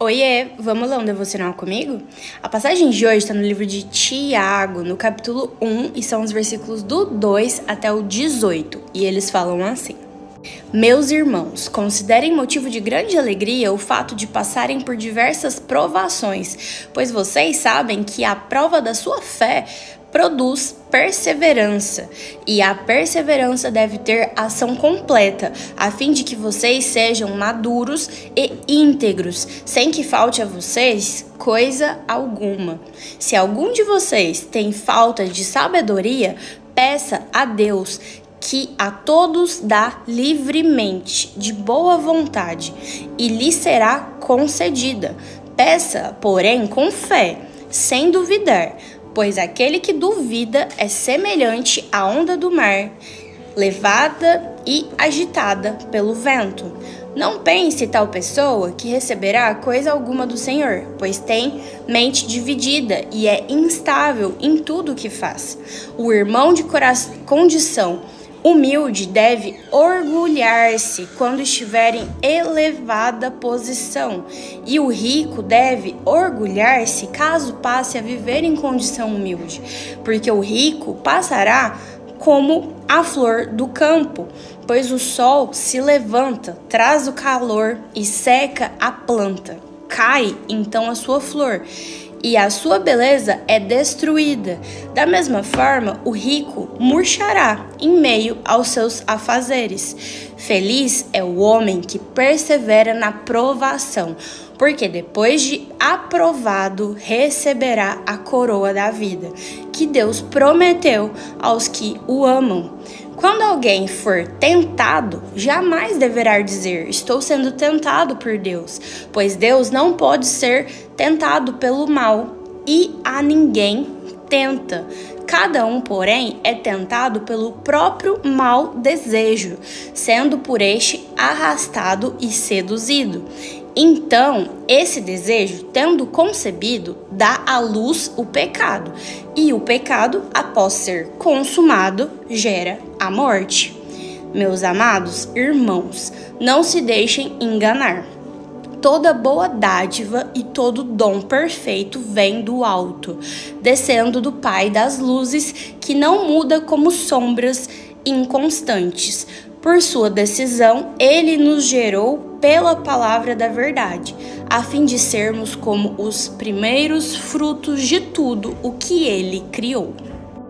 Oiê, vamos ler um devocional comigo? A passagem de hoje está no livro de Tiago, no capítulo 1, e são os versículos do 2 até o 18, e eles falam assim: Meus irmãos, considerem motivo de grande alegria o fato de passarem por diversas provações, pois vocês sabem que a prova da sua fé produz perseverança, e a perseverança deve ter ação completa, a fim de que vocês sejam maduros e íntegros, sem que falte a vocês coisa alguma. Se algum de vocês tem falta de sabedoria, peça a Deus, que a todos dá livremente, de boa vontade, e lhe será concedida. Peça, porém, com fé, sem duvidar, pois aquele que duvida é semelhante à onda do mar, levada e agitada pelo vento. Não pense tal pessoa que receberá coisa alguma do Senhor, pois tem mente dividida e é instável em tudo o que faz. O irmão de condição humilde deve orgulhar-se quando estiver em elevada posição, e o rico deve orgulhar-se caso passe a viver em condição humilde, porque o rico passará como a flor do campo, pois o sol se levanta, traz o calor e seca a planta. Cai então a sua flor, e a sua beleza é destruída. Da mesma forma, o rico murchará em meio aos seus afazeres. Feliz é o homem que persevera na provação, porque depois de aprovado receberá a coroa da vida, que Deus prometeu aos que o amam. Quando alguém for tentado, jamais deverá dizer: estou sendo tentado por Deus, pois Deus não pode ser tentado pelo mal, e a ninguém tenta. Cada um, porém, é tentado pelo próprio mau desejo, sendo por este arrastado e seduzido. Então, esse desejo, tendo concebido, dá à luz o pecado, e o pecado, após ser consumado, gera a morte. Meus amados irmãos, não se deixem enganar. Toda boa dádiva e todo dom perfeito vem do alto, descendo do Pai das luzes, que não muda como sombras inconstantes. Por sua decisão, ele nos gerou pela palavra da verdade, a fim de sermos como os primeiros frutos de tudo o que ele criou.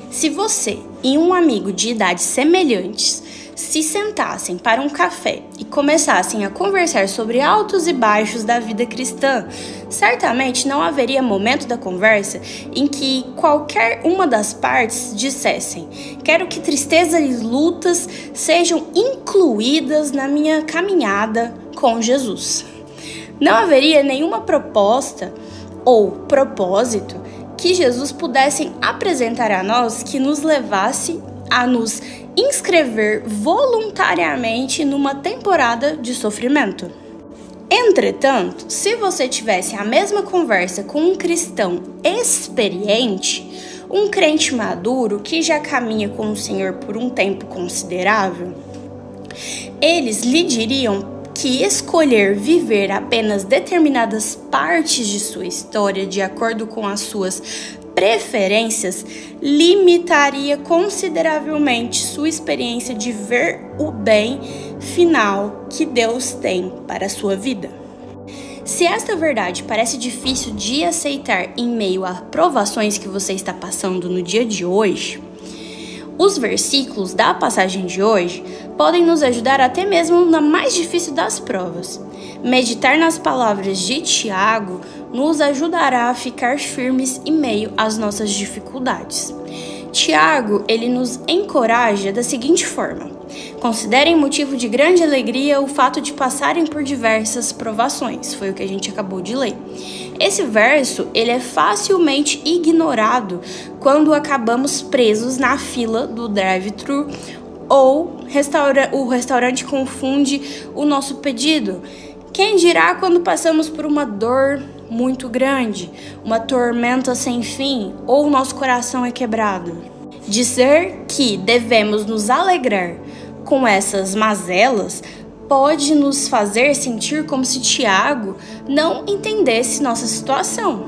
Se você e um amigo de idades semelhantes se sentassem para um café e começassem a conversar sobre altos e baixos da vida cristã, certamente não haveria momento da conversa em que qualquer uma das partes dissessem: quero que tristeza e lutas sejam incluídas na minha caminhada com Jesus. Não haveria nenhuma proposta ou propósito que Jesus pudesse apresentar a nós que nos levasse a nos inscrever voluntariamente numa temporada de sofrimento. Entretanto, se você tivesse a mesma conversa com um cristão experiente, um crente maduro que já caminha com o Senhor por um tempo considerável, eles lhe diriam que escolher viver apenas determinadas partes de sua história de acordo com as suas preferências limitaria consideravelmente sua experiência de ver o bem final que Deus tem para a sua vida. Se esta verdade parece difícil de aceitar em meio a provações que você está passando no dia de hoje, os versículos da passagem de hoje podem nos ajudar até mesmo na mais difícil das provas. Meditar nas palavras de Tiago nos ajudará a ficar firmes em meio às nossas dificuldades. Tiago, ele nos encoraja da seguinte forma: considerem motivo de grande alegria o fato de passarem por diversas provações. Foi o que a gente acabou de ler. Esse verso, ele é facilmente ignorado quando acabamos presos na fila do drive-thru ou o restaurante confunde o nosso pedido. Quem dirá quando passamos por uma dor muito grande, uma tormenta sem fim, ou o nosso coração é quebrado? Dizer que devemos nos alegrar com essas mazelas pode nos fazer sentir como se Tiago não entendesse nossa situação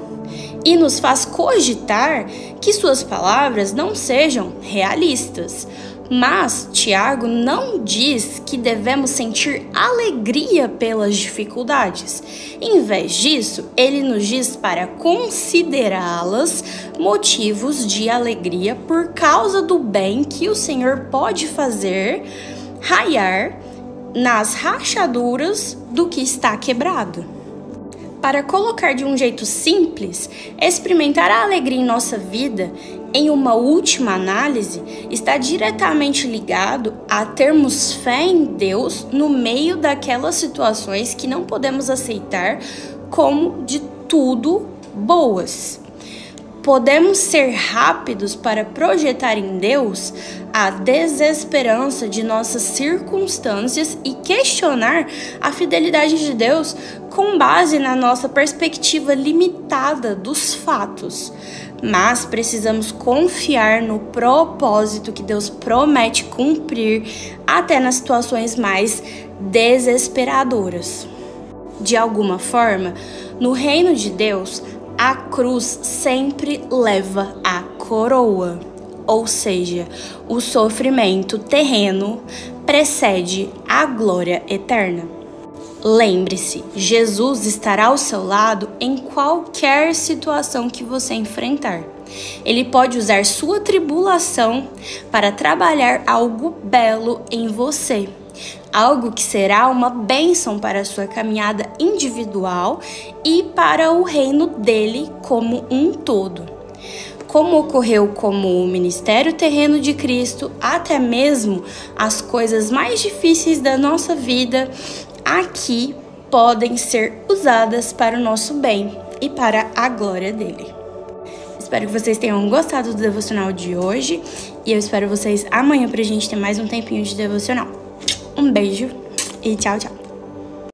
e nos faz cogitar que suas palavras não sejam realistas. Mas Tiago não diz que devemos sentir alegria pelas dificuldades. Em vez disso, ele nos diz para considerá-las motivos de alegria por causa do bem que o Senhor pode fazer raiar nas rachaduras do que está quebrado. Para colocar de um jeito simples, experimentar a alegria em nossa vida, em uma última análise, está diretamente ligado a termos fé em Deus no meio daquelas situações que não podemos aceitar como de tudo boas. Podemos ser rápidos para projetar em Deus a desesperança de nossas circunstâncias e questionar a fidelidade de Deus com base na nossa perspectiva limitada dos fatos. Mas precisamos confiar no propósito que Deus promete cumprir até nas situações mais desesperadoras. De alguma forma, no reino de Deus, a cruz sempre leva a coroa, ou seja, o sofrimento terreno precede a glória eterna. Lembre-se, Jesus estará ao seu lado em qualquer situação que você enfrentar. Ele pode usar sua tribulação para trabalhar algo belo em você. Algo que será uma bênção para a sua caminhada individual e para o reino dele como um todo. Como ocorreu com o ministério terreno de Cristo, até mesmo as coisas mais difíceis da nossa vida aqui podem ser usadas para o nosso bem e para a glória dele. Espero que vocês tenham gostado do devocional de hoje e eu espero vocês amanhã pra gente ter mais um tempinho de devocional. Um beijo e tchau, tchau.